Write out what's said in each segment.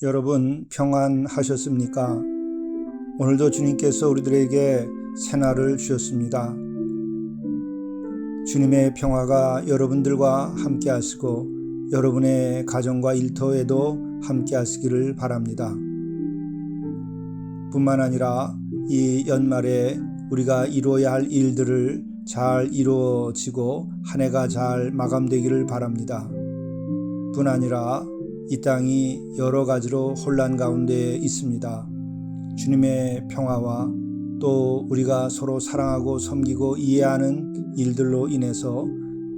여러분 평안하셨습니까? 오늘도 주님께서 우리들에게 새날을 주셨습니다. 주님의 평화가 여러분들과 함께 하시고 여러분의 가정과 일터에도 함께 하시기를 바랍니다. 뿐만 아니라 이 연말에 우리가 이루어야 할 일들을 잘 이루어지고 한 해가 잘 마감되기를 바랍니다. 뿐 아니라 이 땅이 여러 가지로 혼란 가운데 있습니다. 주님의 평화와 또 우리가 서로 사랑하고 섬기고 이해하는 일들로 인해서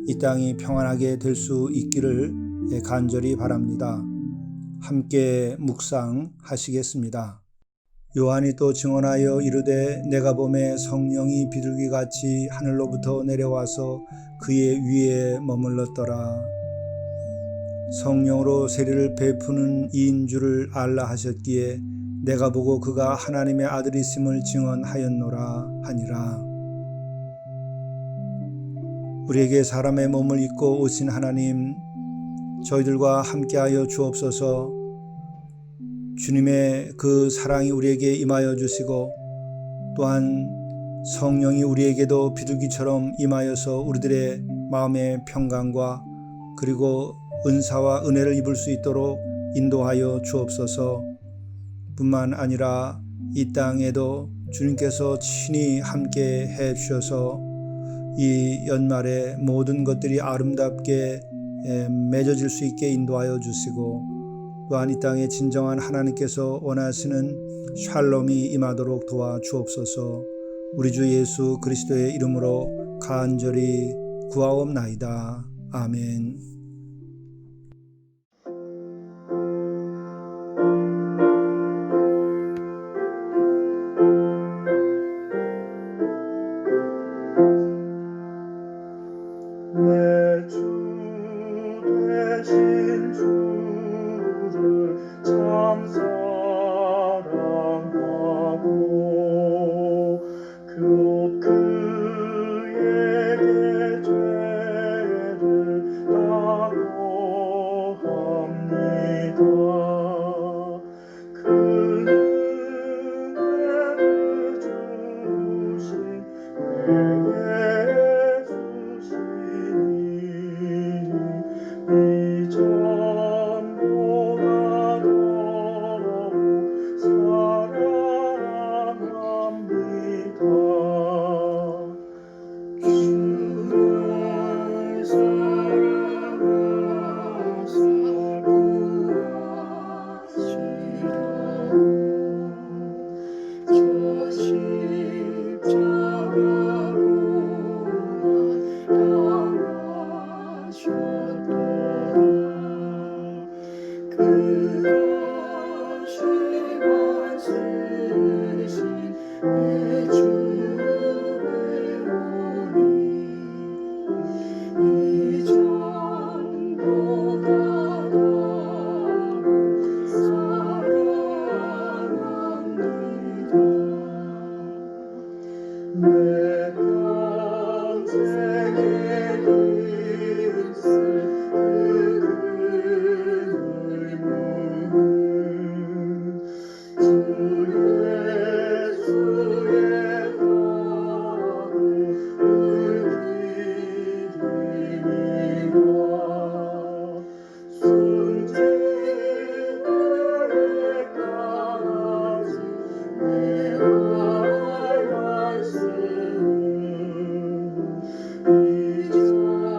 이 땅이 평안하게 될 수 있기를 간절히 바랍니다. 함께 묵상하시겠습니다. 요한이 또 증언하여 이르되 내가 보매 성령이 비둘기같이 하늘로부터 내려와서 그의 위에 머물렀더라. 성령으로 세례를 베푸는 이인 줄을 알라 하셨기에 내가 보고 그가 하나님의 아들이심을 증언하였노라 하니라. 우리에게 사람의 몸을 입고 오신 하나님, 저희들과 함께하여 주옵소서. 주님의 그 사랑이 우리에게 임하여 주시고 또한 성령이 우리에게도 비둘기처럼 임하여서 우리들의 마음의 평강과 그리고 은사와 은혜를 입을 수 있도록 인도하여 주옵소서. 뿐만 아니라 이 땅에도 주님께서 친히 함께 해 주셔서 이 연말에 모든 것들이 아름답게 맺어질 수 있게 인도하여 주시고 또한 이 땅에 진정한 하나님께서 원하시는 샬롬이 임하도록 도와 주옵소서. 우리 주 예수 그리스도의 이름으로 간절히 구하옵나이다. 아멘. 내 주 되신 주를 참 사랑하고 곧 그에게 죄를 다고합니다. 그 은혜를 주신 내게 이전보다 더욱 사랑합니다. 주를 사랑하사 구하시려고 저 십자가로 그것이 원수신 내 주의 오니 이전보다 더욱 사랑합니다. 내 평생에 있을 주 예수의 복을 드립니다. 순진하게까지 내할 말씀 이전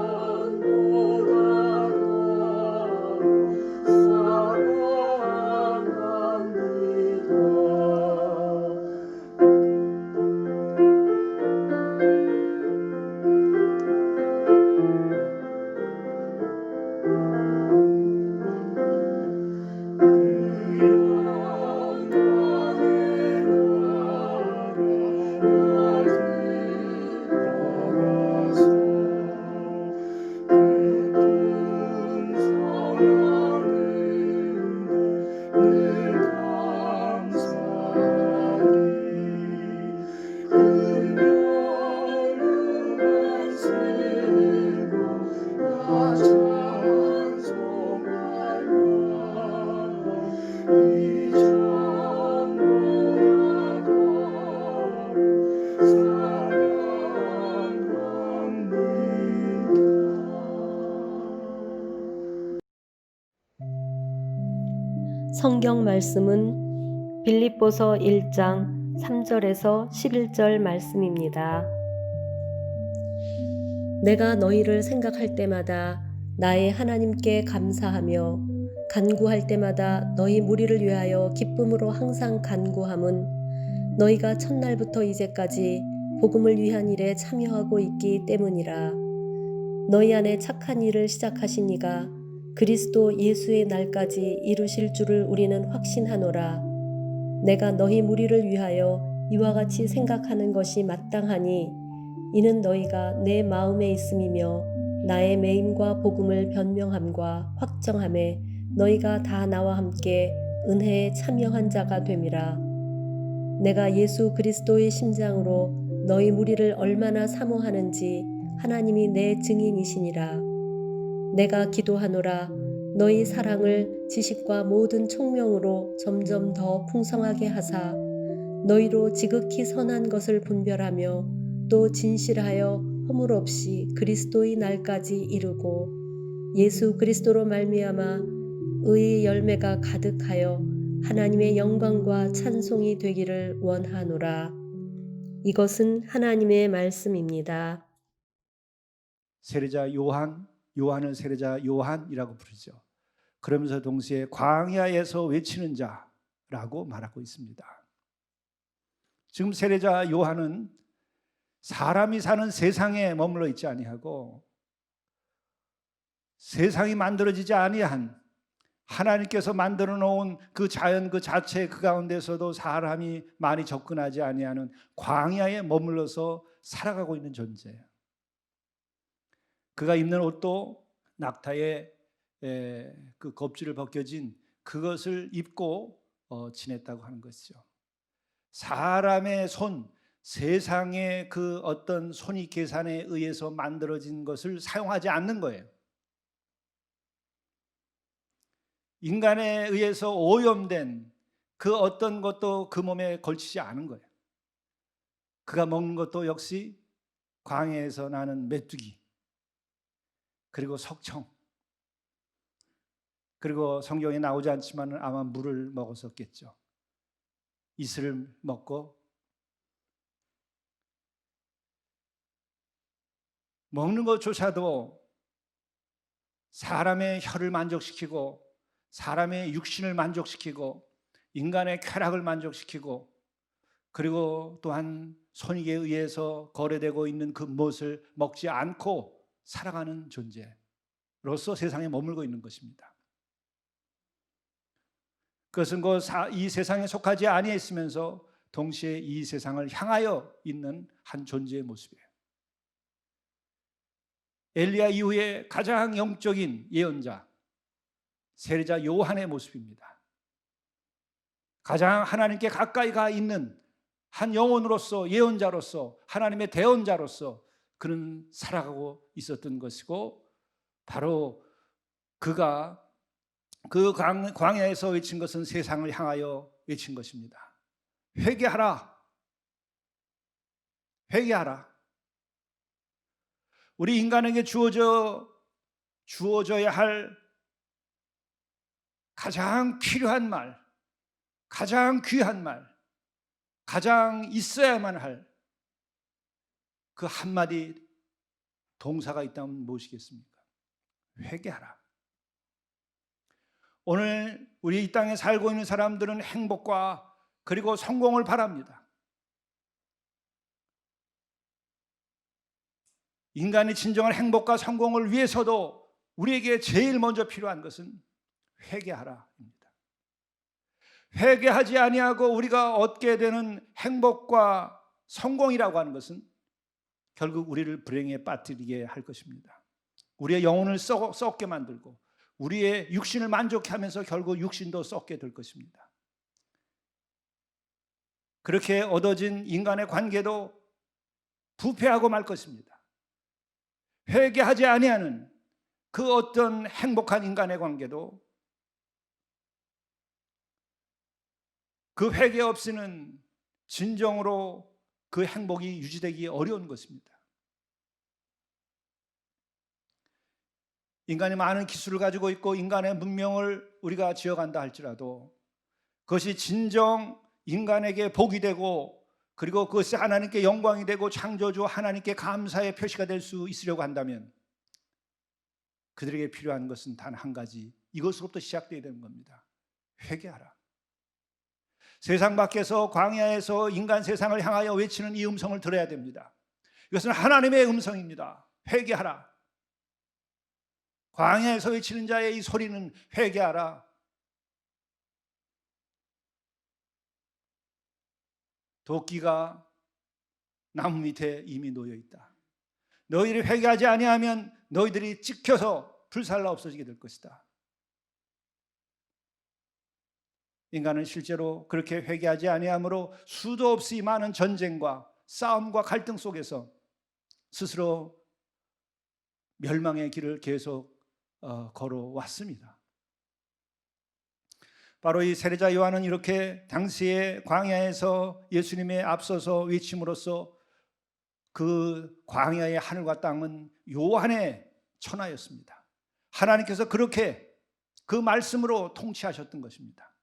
성경 말씀은 빌립보서 1장 3절에서 11절 말씀입니다. 내가 너희를 생각할 때마다 나의 하나님께 감사하며 간구할 때마다 너희 무리를 위하여 기쁨으로 항상 간구함은 너희가 첫날부터 이제까지 복음을 위한 일에 참여하고 있기 때문이라. 너희 안에 착한 일을 시작하신 이가 그리스도 예수의 날까지 이루실 줄을 우리는 확신하노라. 내가 너희 무리를 위하여 이와 같이 생각하는 것이 마땅하니 이는 너희가 내 마음에 있음이며 나의 매임과 복음을 변명함과 확정함에 너희가 다 나와 함께 은혜에 참여한 자가 됨이라. 내가 예수 그리스도의 심장으로 너희 무리를 얼마나 사모하는지 하나님이 내 증인이시니라. 내가 기도하노라. 너희 사랑을 지식과 모든 총명으로 점점 더 풍성하게 하사 너희로 지극히 선한 것을 분별하며 또 진실하여 허물 없이 그리스도의 날까지 이루고 예수 그리스도로 말미암아 의의 열매가 가득하여 하나님의 영광과 찬송이 되기를 원하노라. 이것은 하나님의 말씀입니다. 세례자 요한을 세례자 요한이라고 부르죠. 그러면서 동시에 광야에서 외치는 자라고 말하고 있습니다. 지금 세례자 요한은 사람이 사는 세상에 머물러 있지 아니하고 세상이 만들어지지 아니한 하나님께서 만들어 놓은 그 자연 그 자체 그 가운데서도 사람이 많이 접근하지 아니하는 광야에 머물러서 살아가고 있는 존재예요. 그가 입는 옷도 낙타의 그 겁줄을 벗겨진 그것을 입고 지냈다고 하는 것이죠. 사람의 손, 세상의 그 어떤 손익 계산에 의해서 만들어진 것을 사용하지 않는 거예요. 인간에 의해서 오염된 그 어떤 것도 그 몸에 걸치지 않은 거예요. 그가 먹는 것도 역시 광야에서 나는 메뚜기, 그리고 석청, 그리고 성경에 나오지 않지만 아마 물을 먹었었겠죠. 이슬을 먹고 먹는 것조차도 사람의 혀를 만족시키고 사람의 육신을 만족시키고 인간의 쾌락을 만족시키고 그리고 또한 손익에 의해서 거래되고 있는 그 무엇을 먹지 않고 살아가는 존재로서 세상에 머물고 있는 것입니다. 그것은 이 세상에 속하지 아니했으면서 동시에 이 세상을 향하여 있는 한 존재의 모습이에요. 엘리야 이후에 가장 영적인 예언자 세례자 요한의 모습입니다. 가장 하나님께 가까이 가 있는 한 영혼으로서 예언자로서 하나님의 대언자로서 그는 살아가고 있었던 것이고 바로 그가 그 광야에서 외친 것은 세상을 향하여 외친 것입니다. 회개하라. 회개하라. 우리 인간에게 주어져야 할 가장 필요한 말, 가장 귀한 말, 가장 있어야만 할 그 한마디 동사가 있다면 무엇이겠습니까? 회개하라. 오늘 우리 이 땅에 살고 있는 사람들은 행복과 그리고 성공을 바랍니다. 인간의 진정한 행복과 성공을 위해서도 우리에게 제일 먼저 필요한 것은 회개하라입니다. 회개하지 아니하고 우리가 얻게 되는 행복과 성공이라고 하는 것은 결국 우리를 불행에 빠뜨리게 할 것입니다. 우리의 영혼을 썩게 만들고 우리의 육신을 만족해 하면서 결국 육신도 썩게 될 것입니다. 그렇게 얻어진 인간의 관계도 부패하고 말 것입니다. 회개하지 아니하는 그 어떤 행복한 인간의 관계도 그 회개 없이는 진정으로 그 행복이 유지되기 어려운 것입니다. 인간이 많은 기술을 가지고 있고 인간의 문명을 우리가 지어간다 할지라도 그것이 진정 인간에게 복이 되고, 그리고 그것이 하나님께 영광이 되고 창조주 하나님께 감사의 표시가 될 수 있으려고 한다면 그들에게 필요한 것은 단 한 가지, 이것으로부터 시작되어야 되는 겁니다. 회개하라. 세상 밖에서, 광야에서 인간 세상을 향하여 외치는 이 음성을 들어야 됩니다. 이것은 하나님의 음성입니다. 회개하라. 광야에서 외치는 자의 이 소리는 회개하라. 도끼가 나무 밑에 이미 놓여 있다. 너희들이 회개하지 아니하면 너희들이 찍혀서 불살라 없어지게 될 것이다. 인간은 실제로 그렇게 회개하지 아니하므로 수도 없이 많은 전쟁과 싸움과 갈등 속에서 스스로 멸망의 길을 계속 걸어왔습니다. 바로 이 세례자 요한은 이렇게 당시의 광야에서 예수님의 앞서서 외침으로써 그 광야의 하늘과 땅은 요한의 천하였습니다. 하나님께서 그렇게 그 말씀으로 통치하셨던 것입니다.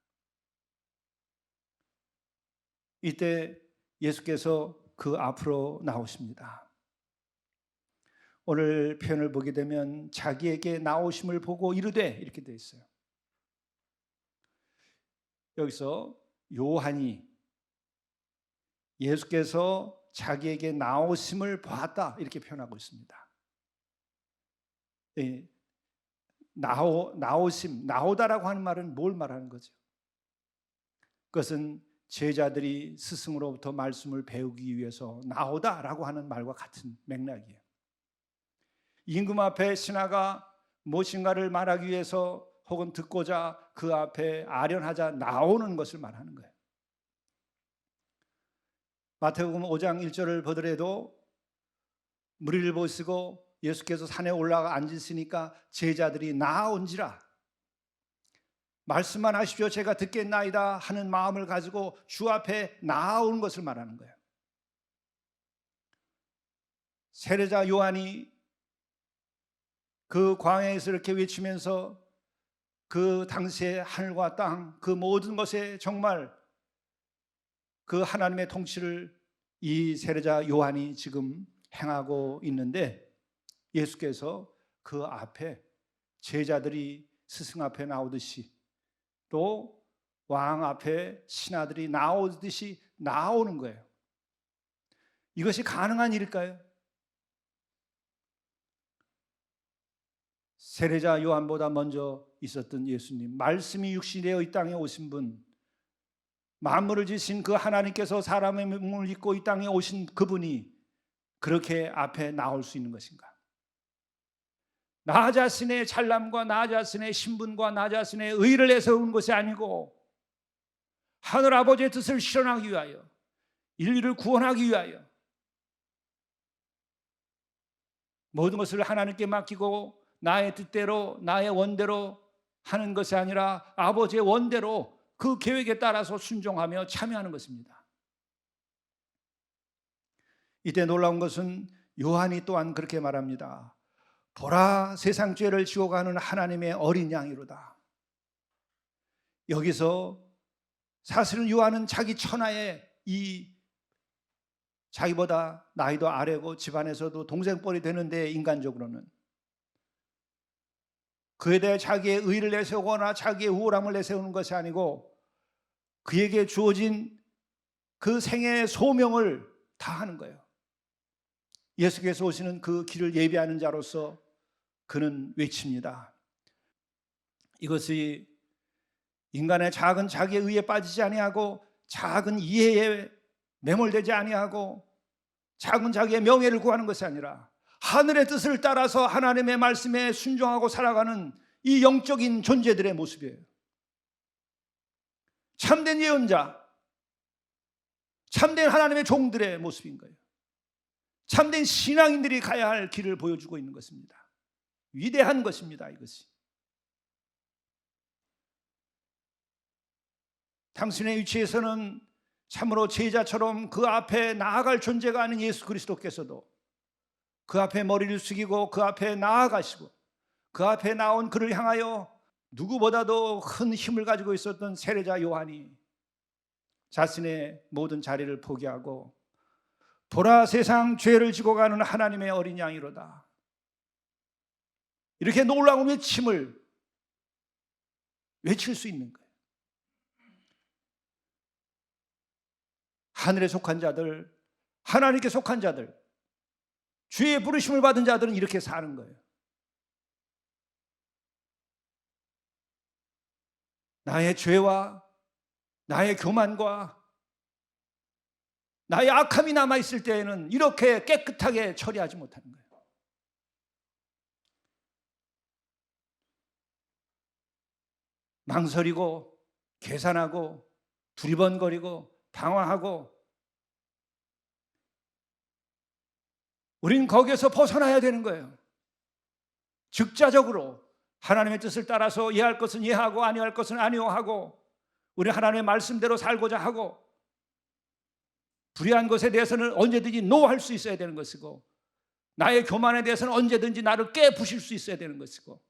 이때 예수께서 그 앞으로 나오십니다. 오늘 표현을 보게 되면 자기에게 나오심을 보고 이르되, 이렇게 되어 있어요. 여기서 요한이 예수께서 자기에게 나오심을 보았다, 이렇게 표현하고 있습니다. 나오심, 나오다라고 하는 말은 뭘 말하는 거죠? 그것은 제자들이 스승으로부터 말씀을 배우기 위해서 나오다라고 하는 말과 같은 맥락이에요. 임금 앞에 신하가 무엇인가를 말하기 위해서 혹은 듣고자 그 앞에 아련하자 나오는 것을 말하는 거예요. 마태복음 5장 1절을 보더라도 무리를 보시고 예수께서 산에 올라가 앉으시니까 제자들이 나온지라, 말씀만 하십시오 제가 듣겠나이다 하는 마음을 가지고 주 앞에 나오는 것을 말하는 거예요. 세례자 요한이 그 광야에서 이렇게 외치면서 그 당시의 하늘과 땅, 그 모든 것에 정말 그 하나님의 통치를 이 세례자 요한이 지금 행하고 있는데, 예수께서 그 앞에 제자들이 스승 앞에 나오듯이 또 왕 앞에 신하들이 나오듯이 나오는 거예요. 이것이 가능한 일일까요? 세례자 요한보다 먼저 있었던 예수님, 말씀이 육신이 되어 이 땅에 오신 분, 만물을 지으신 그 하나님께서 사람의 몸을 입고 이 땅에 오신 그분이 그렇게 앞에 나올 수 있는 것인가? 나 자신의 잘남과 나 자신의 신분과 나 자신의 의를 내세우는 것이 아니고 하늘 아버지의 뜻을 실현하기 위하여, 인류를 구원하기 위하여 모든 것을 하나님께 맡기고 나의 뜻대로 나의 원대로 하는 것이 아니라 아버지의 원대로 그 계획에 따라서 순종하며 참여하는 것입니다. 이때 놀라운 것은 요한이 또한 그렇게 말합니다. 보라, 세상 죄를 지고 가는 하나님의 어린 양이로다. 여기서 사실은 요한은 자기 천하에 이 자기보다 나이도 아래고 집안에서도 동생뻘이 되는데, 인간적으로는 그에 대해 자기의 의를 내세우거나 자기의 우월함을 내세우는 것이 아니고 그에게 주어진 그 생애의 소명을 다하는 거예요. 예수께서 오시는 그 길을 예비하는 자로서 그는 외칩니다. 이것이 인간의 작은 자기의 의에 빠지지 아니하고 작은 이해에 매몰되지 아니하고 작은 자기의 명예를 구하는 것이 아니라 하늘의 뜻을 따라서 하나님의 말씀에 순종하고 살아가는 이 영적인 존재들의 모습이에요. 참된 예언자, 참된 하나님의 종들의 모습인 거예요. 참된 신앙인들이 가야 할 길을 보여주고 있는 것입니다. 위대한 것입니다. 이것이 당신의 위치에서는 참으로 제자처럼 그 앞에 나아갈 존재가 아닌 예수 그리스도께서도 그 앞에 머리를 숙이고 그 앞에 나아가시고 그 앞에 나온 그를 향하여 누구보다도 큰 힘을 가지고 있었던 세례자 요한이 자신의 모든 자리를 포기하고 보라 세상 죄를 지고 가는 하나님의 어린 양이로다, 이렇게 놀라운 외침을 외칠 수 있는 거예요. 하늘에 속한 자들, 하나님께 속한 자들, 주의 부르심을 받은 자들은 이렇게 사는 거예요. 나의 죄와 나의 교만과 나의 악함이 남아있을 때에는 이렇게 깨끗하게 처리하지 못하는 거예요. 망설이고 계산하고 두리번거리고 방황하고, 우린 거기에서 벗어나야 되는 거예요. 즉자적으로 하나님의 뜻을 따라서 이해할 것은 이해하고 아니할 것은 아니하고, 우리 하나님의 말씀대로 살고자 하고, 불의한 것에 대해서는 언제든지 노할 수 있어야 되는 것이고, 나의 교만에 대해서는 언제든지 나를 깨부실 수 있어야 되는 것이고,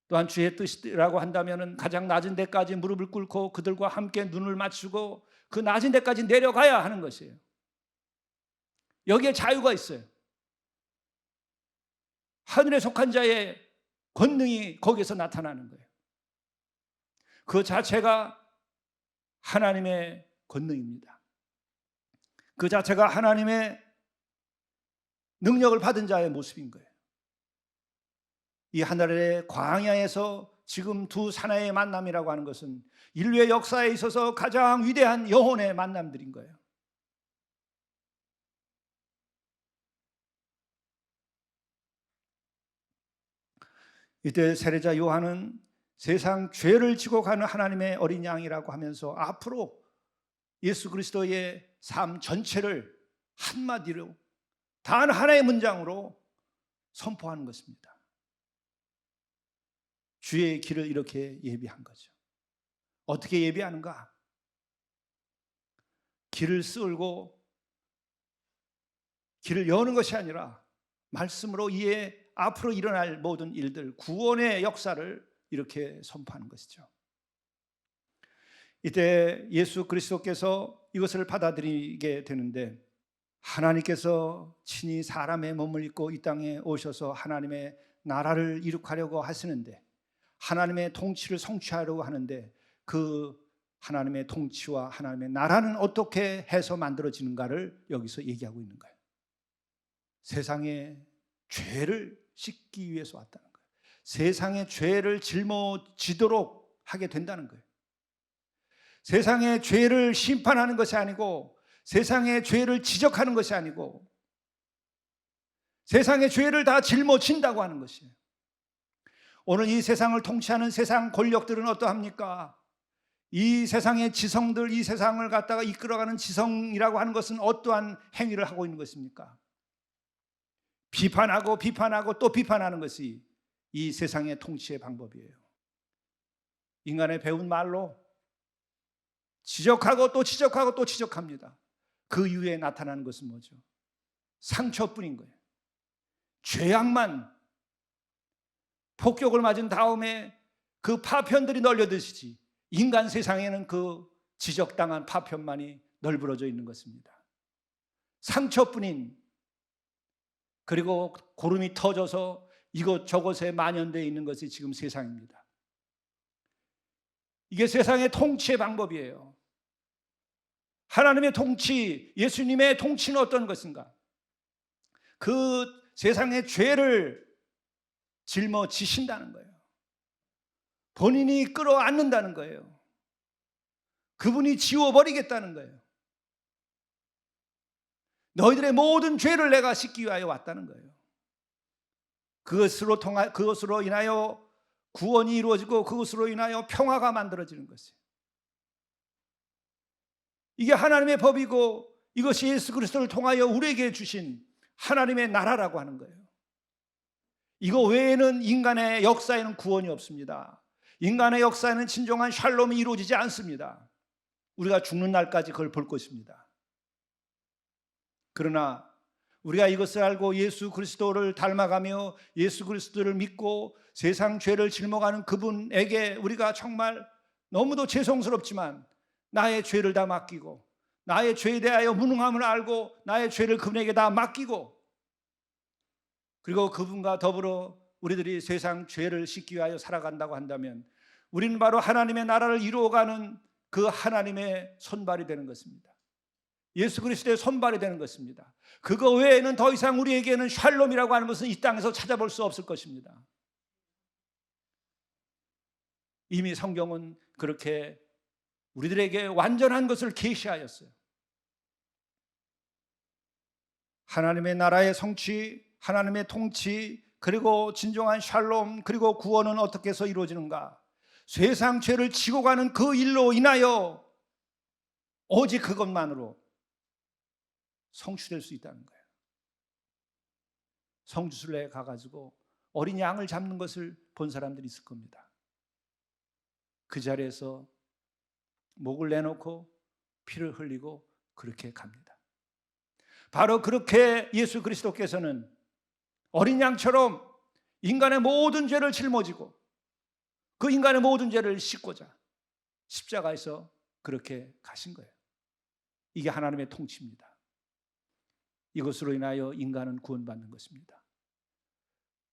또한 주의 뜻이라고 한다면 가장 낮은 데까지 무릎을 꿇고 그들과 함께 눈을 맞추고 그 낮은 데까지 내려가야 하는 것이에요. 여기에 자유가 있어요. 하늘에 속한 자의 권능이 거기에서 나타나는 거예요. 그 자체가 하나님의 권능입니다. 그 자체가 하나님의 능력을 받은 자의 모습인 거예요. 이 하늘의 광야에서 지금 두 사나이의 만남이라고 하는 것은 인류의 역사에 있어서 가장 위대한 영혼의 만남들인 거예요. 이때 세례자 요한은 세상 죄를 지고 가는 하나님의 어린 양이라고 하면서 앞으로 예수 그리스도의 삶 전체를 한마디로 단 하나의 문장으로 선포하는 것입니다. 주의 길을 이렇게 예비한 거죠. 어떻게 예비하는가? 길을 쓸고 길을 여는 것이 아니라 말씀으로 이에 앞으로 일어날 모든 일들, 구원의 역사를 이렇게 선포하는 것이죠. 이때 예수 그리스도께서 이것을 받아들이게 되는데, 하나님께서 친히 사람의 몸을 입고 이 땅에 오셔서 하나님의 나라를 이룩하려고 하시는데, 하나님의 통치를 성취하려고 하는데, 그 하나님의 통치와 하나님의 나라는 어떻게 해서 만들어지는가를 여기서 얘기하고 있는 거예요. 세상의 죄를 씻기 위해서 왔다는 거예요. 세상의 죄를 짊어지도록 하게 된다는 거예요. 세상의 죄를 심판하는 것이 아니고, 세상의 죄를 지적하는 것이 아니고, 세상의 죄를 다 짊어진다고 하는 것이에요. 오늘 이 세상을 통치하는 세상 권력들은 어떠합니까? 이 세상의 지성들, 이 세상을 갖다가 이끌어가는 지성이라고 하는 것은 어떠한 행위를 하고 있는 것입니까? 비판하고 비판하고 또 비판하는 것이 이 세상의 통치의 방법이에요. 인간의 배운 말로 지적하고 또 지적하고 또 지적합니다. 그 이후에 나타나는 것은 뭐죠? 상처뿐인 거예요. 죄악만, 폭격을 맞은 다음에 그 파편들이 널려드시지, 인간 세상에는 그 지적당한 파편만이 널브러져 있는 것입니다. 상처뿐인, 그리고 고름이 터져서 이곳저곳에 만연되어 있는 것이 지금 세상입니다. 이게 세상의 통치의 방법이에요. 하나님의 통치, 예수님의 통치는 어떤 것인가? 그 세상의 죄를 짊어지신다는 거예요. 본인이 끌어안는다는 거예요. 그분이 지워버리겠다는 거예요. 너희들의 모든 죄를 내가 씻기 위하여 왔다는 거예요. 그것으로 인하여 구원이 이루어지고 그것으로 인하여 평화가 만들어지는 것이에요. 이게 하나님의 법이고, 이것이 예수 그리스도를 통하여 우리에게 주신 하나님의 나라라고 하는 거예요. 이거 외에는 인간의 역사에는 구원이 없습니다. 인간의 역사에는 진정한 샬롬이 이루어지지 않습니다. 우리가 죽는 날까지 그걸 볼 것입니다. 그러나 우리가 이것을 알고 예수 그리스도를 닮아가며 예수 그리스도를 믿고 세상 죄를 짊어가는 그분에게 우리가 정말 너무도 죄송스럽지만 나의 죄를 다 맡기고 나의 죄에 대하여 무능함을 알고 나의 죄를 그분에게 다 맡기고 그리고 그분과 더불어 우리들이 세상 죄를 씻기 위하여 살아간다고 한다면 우리는 바로 하나님의 나라를 이루어가는 그 하나님의 손발이 되는 것입니다. 예수 그리스도의 손발이 되는 것입니다. 그거 외에는 더 이상 우리에게는 샬롬이라고 하는 것은 이 땅에서 찾아볼 수 없을 것입니다. 이미 성경은 그렇게 우리들에게 완전한 것을 계시하였어요. 하나님의 나라의 성취, 하나님의 통치, 그리고 진정한 샬롬, 그리고 구원은 어떻게 해서 이루어지는가? 세상 죄를 지고 가는 그 일로 인하여 오직 그것만으로 성취될 수 있다는 거예요. 성주순례에 가가지고 어린 양을 잡는 것을 본 사람들이 있을 겁니다. 그 자리에서 목을 내놓고 피를 흘리고 그렇게 갑니다. 바로 그렇게 예수 그리스도께서는 어린 양처럼 인간의 모든 죄를 짊어지고 그 인간의 모든 죄를 씻고자 십자가에서 그렇게 가신 거예요. 이게 하나님의 통치입니다. 이것으로 인하여 인간은 구원받는 것입니다.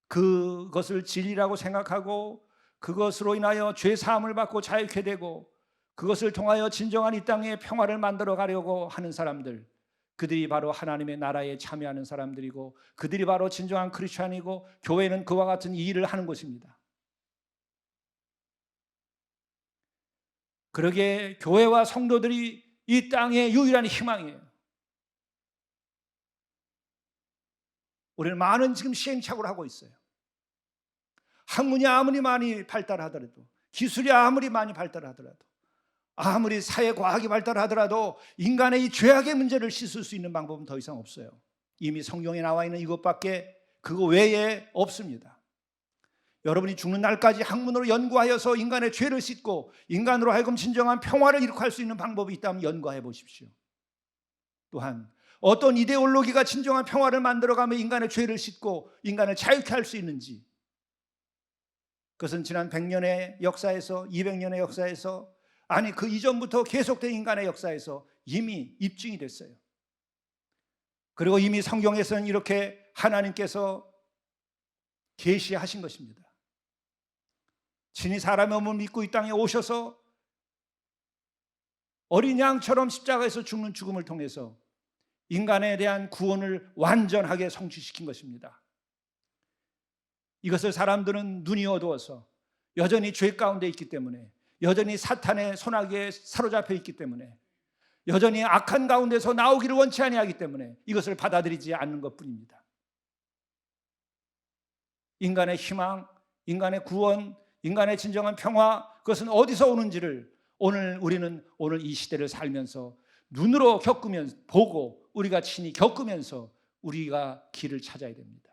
그것을 진리라고 생각하고 그것으로 인하여 죄 사함을 받고 자유케 되고 그것을 통하여 진정한 이 땅에 평화를 만들어 가려고 하는 사람들, 그들이 바로 하나님의 나라에 참여하는 사람들이고 그들이 바로 진정한 크리스찬이고 교회는 그와 같은 이 일을 하는 것입니다. 그러기에 교회와 성도들이 이 땅의 유일한 희망이에요. 우리는 많은 지금 시행착오를 하고 있어요. 학문이 아무리 많이 발달하더라도, 기술이 아무리 많이 발달하더라도, 아무리 사회과학이 발달하더라도 인간의 이 죄악의 문제를 씻을 수 있는 방법은 더 이상 없어요. 이미 성경에 나와 있는 이것밖에 그거 외에 없습니다. 여러분이 죽는 날까지 학문으로 연구하여서 인간의 죄를 씻고 인간으로 하여금 진정한 평화를 이룩할 수 있는 방법이 있다면 연구해 보십시오. 또한 어떤 이데올로기가 진정한 평화를 만들어가며 인간의 죄를 씻고 인간을 자유케 할 수 있는지, 그것은 지난 100년의 역사에서 200년의 역사에서 아니 그 이전부터 계속된 인간의 역사에서 이미 입증이 됐어요. 그리고 이미 성경에서는 이렇게 하나님께서 계시하신 것입니다. 친히 사람의 몸을 믿고 이 땅에 오셔서 어린 양처럼 십자가에서 죽는 죽음을 통해서 인간에 대한 구원을 완전하게 성취시킨 것입니다. 이것을 사람들은 눈이 어두워서 여전히 죄 가운데 있기 때문에, 여전히 사탄의 손아귀에 사로잡혀 있기 때문에, 여전히 악한 가운데서 나오기를 원치 아니하기 때문에 이것을 받아들이지 않는 것뿐입니다. 인간의 희망, 인간의 구원, 인간의 진정한 평화, 그것은 어디서 오는지를 우리는 오늘 이 시대를 살면서 눈으로 겪으면서 보고 우리가 친히 겪으면서 우리가 길을 찾아야 됩니다.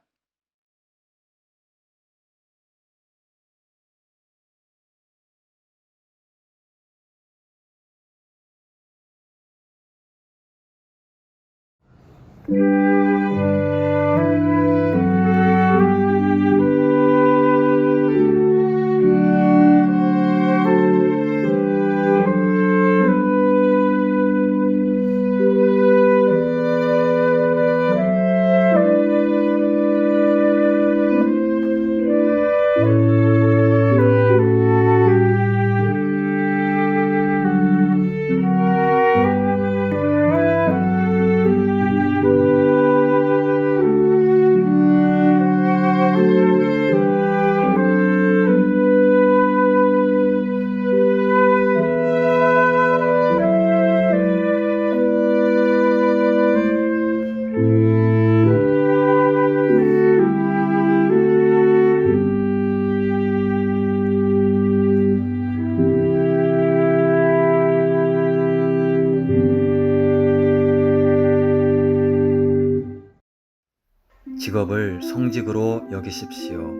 직업을 성직으로 여기십시오.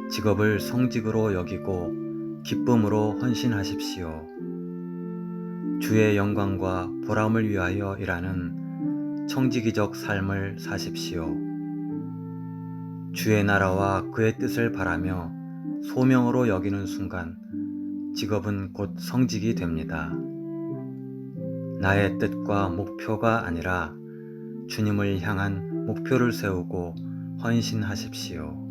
직업을 성직으로 여기고 기쁨으로 헌신하십시오. 주의 영광과 보람을 위하여 일하는 청지기적 삶을 사십시오. 주의 나라와 그의 뜻을 바라며 소명으로 여기는 순간 직업은 곧 성직이 됩니다. 나의 뜻과 목표가 아니라 주님을 향한 목표를 세우고 헌신하십시오.